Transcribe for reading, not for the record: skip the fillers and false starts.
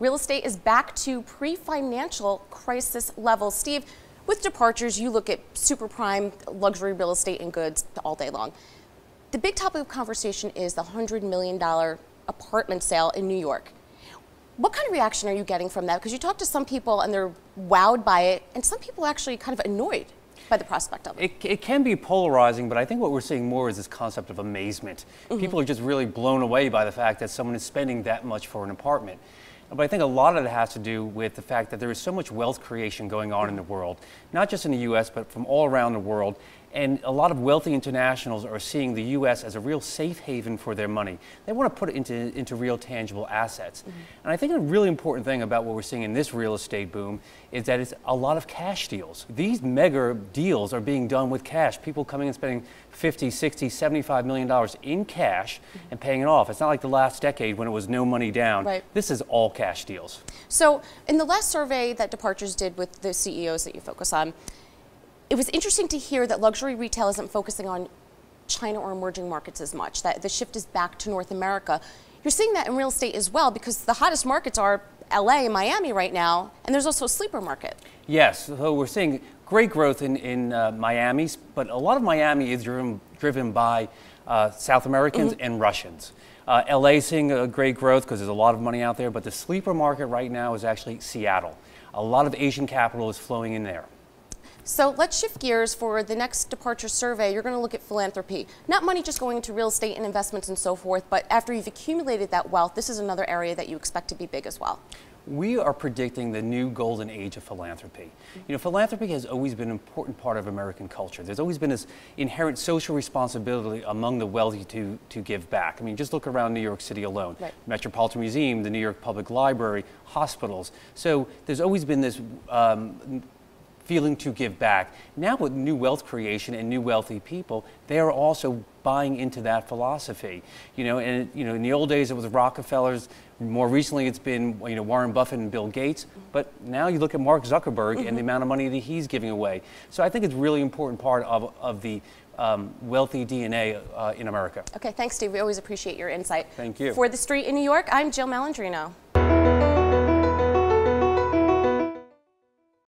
Real estate is back to pre-financial crisis levels. Steve, with departures, you look at super prime luxury real estate and goods all day long. The big topic of conversation is the $100 million apartment sale in New York. What kind of reaction are you getting from that? Because you talk to some people and they're wowed by it, and some people are actually kind of annoyed by the prospect of it. It can be polarizing, but I think what we're seeing more is this concept of amazement. People are just really blown away by the fact that someone is spending that much for an apartment. But I think a lot of it has to do with the fact that there is so much wealth creation going on in the world, not just in the U.S., but from all around the world. And a lot of wealthy internationals are seeing the U.S. as a real safe haven for their money. They want to put it into real tangible assets. And I think a really important thing about what we're seeing in this real estate boom is that it's a lot of cash deals. These mega deals are being done with cash. People coming and spending $50, $60, $75 million in cash and paying it off. It's not like the last decade when it was no money down. Right. This is all cash deals. So in the last survey that Departures did with the CEOs that you focus on, it was interesting to hear that luxury retail isn't focusing on China or emerging markets as much, that the shift is back to North America. You're seeing that in real estate as well, because the hottest markets are LA and Miami right now, and there's also a sleeper market. Yes, so we're seeing great growth in Miami, but a lot of Miami is driven by South Americans and Russians. LA is seeing a great growth because there's a lot of money out there, but the sleeper market right now is actually Seattle. A lot of Asian capital is flowing in there. So let's shift gears. For the next Departure survey, you're going to look at philanthropy. Not money just going into real estate and investments and so forth, but after you've accumulated that wealth, this is another area that you expect to be big as well. We are predicting the new golden age of philanthropy. You know, philanthropy has always been an important part of American culture. There's always been this inherent social responsibility among the wealthy to give back. I mean, just look around New York City alone. Right. Metropolitan Museum, the New York Public Library, hospitals. So there's always been this feeling to give back. Now with new wealth creation and new wealthy people, they are also buying into that philosophy. You know, and in the old days it was Rockefellers. More recently it's been Warren Buffett and Bill Gates. But now you look at Mark Zuckerberg and the amount of money that he's giving away. So I think it's a really important part of the wealthy DNA in America. Okay, thanks, Steve. We always appreciate your insight. Thank you. For TheStreet in New York, I'm Jill Malandrino.